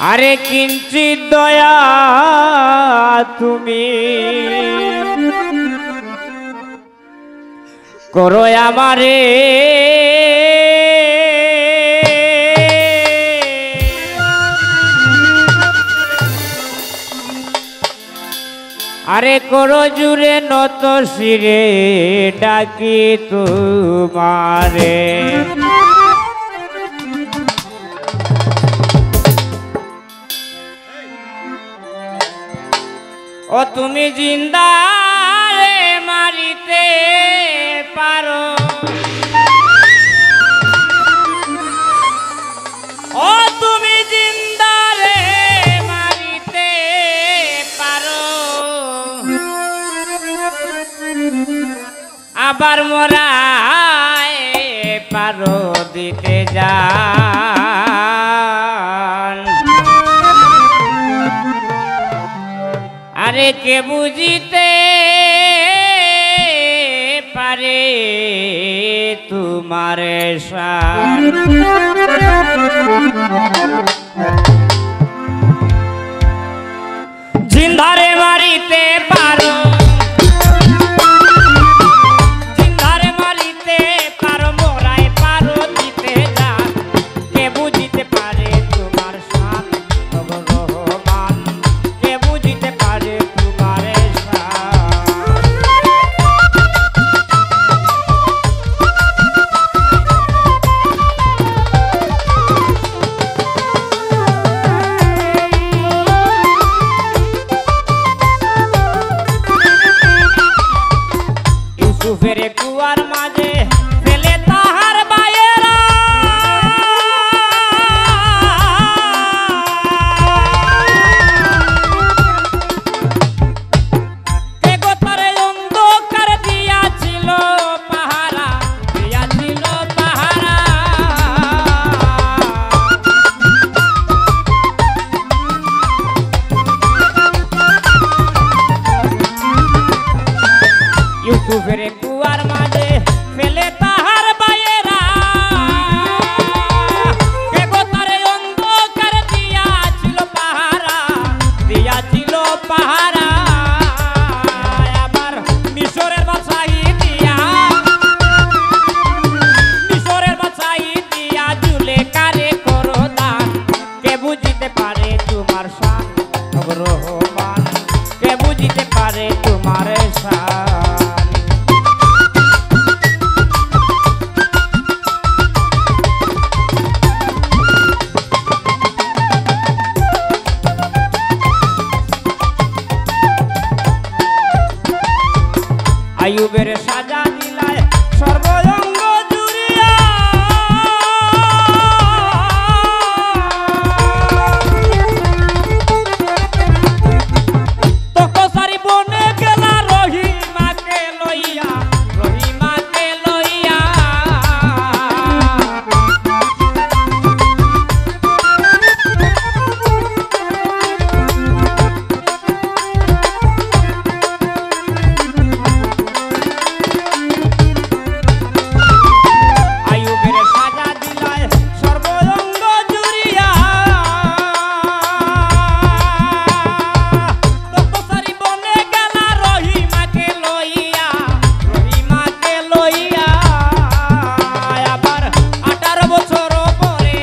আরে কিঞ্চিত দয়া তুমি করো আমারে, আরে করো জুড়ে নত শিরে ডাকি তোমারে। ও তুমি জিন্দা রে মারিতে পারো, ও তুমি জিন্দা রে মারিতে পারো, আবার মরায় পারো দিতে যান। আরে কে বুঝিতে পারে তোমার শান, জিন্দারে মারিতে পারো, জিন্দারে মারিতে পারো, মোরায় পারো দিতে যান। কে বুঝিতে পারে তোমার শান রহমান, কে বুঝিতে পারে তোমার শান। ইউসুফের কুয়ার মাঝে ফেলে তাহার বায়েরা, কে গো তারে অন্ধকার দিয়াছিল পাহারা, দিয়াছিল পাহারা। ইউসুফের কুয়ার মাঝে ফেলে তাহার বায়েরা, কে গো তারে অন্ধকার দিয়াছিল পাহারা, দিয়াছিল পাহারা। আবার মিশরের বাদশাহ দিয়া, মিশরের বাদশাহ দিয়া জুলেখারে করো দান। কে বুঝিতে পারে তোমার শান রহমান, কে বুঝিতে পারে তোমার শান। আইয়ুবের সাজা দিলায় সর্বঙ্গ জুড়িয়া, তকসারি বনে গেলা রহিমাকে লইয়া, রহিমাকে লইয়া। আইয়ুবের সাজা দিলায় সর্বঙ্গ জুড়িয়া, তকসারি বনে গেলা রহিমাকে লইয়া, রহিমাকে লইয়া। আবার 18 বছর পরে,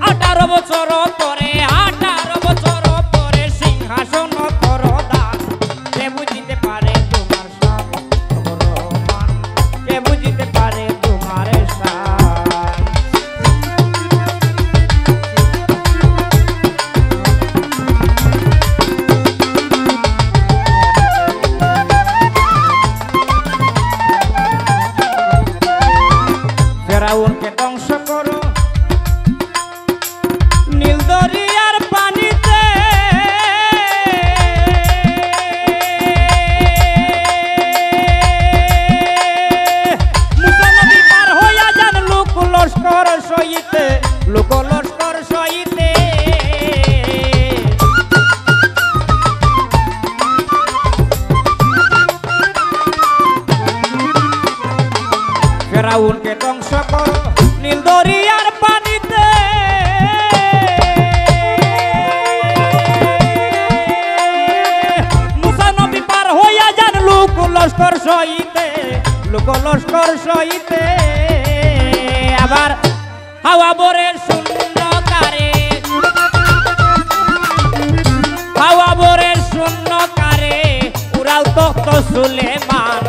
18 বছর পরে, 18 বছর পরে সিংহাসন করো দান। কে বুঝিতে পারে তোমার শান রহমান, কে বুঝিতে পারে তোমার শান। ফেরাউনকে ধ্বংস করো নীল দরিয়ার পানিতে, মুসা নবী পার হইয়া যান লোক লস্কর সহিতে, লোক লস্কর সহিতে। ফেরাউনকে ধ্বংস করো নীল দরিয়ার পানিতে, লস্কর সইতে লোক লস্কর সইতে আবার হাওয়া বরের শূন্য কারে হাওয়া বরের শূন্য কারে উড়াও তখ্ত সুলেমান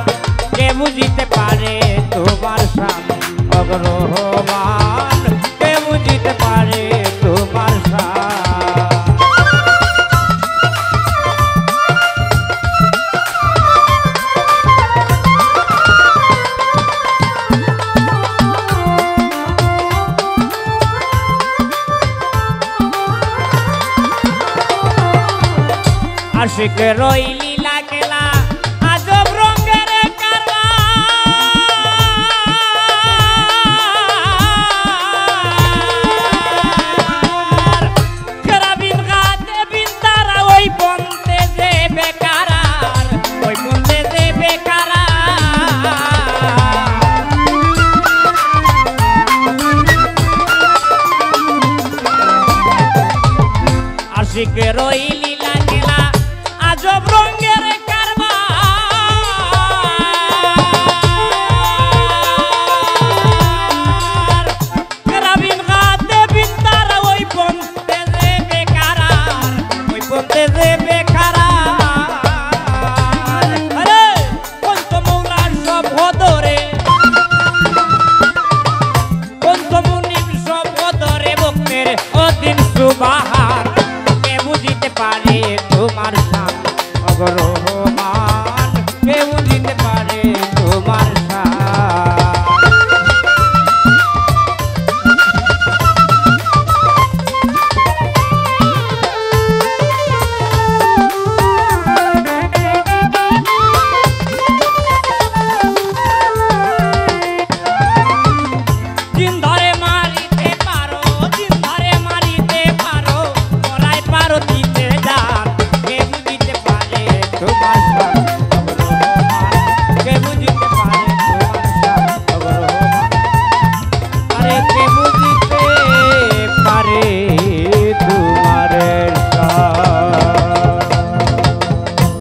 কে বুঝিতে পারে তোমার শান অগ্রহমান কে বুঝিতে পারে তোমার শান আশিক রই লীলা খেলা আজব রঙের কারবার কেরাবিন গাতে বিন তারা ওই পন্থে যে বেকারার ওই পন্থে যে বেকারার আশিক রই লীলা খেলা আজব রঙের কারবার কেরাবিন গাতে বিন তারা ওই পন্থে যে বেকারার ওই পন্থে যে বেকারার আরে পঞ্চমৌলার সব হদরে পঞ্চমুনির সব হদরে ভক্তের অদিন সুবাহার কে বুঝিতে পারে তোমার শান অগ্রহমান কে বুঝিতে পারে তোমার শান দিন ধরে মারিতে পারো দিন ধরে মারিতে পারো মরাই পারো দিতে যান কে বুঝিতে পারে তোমার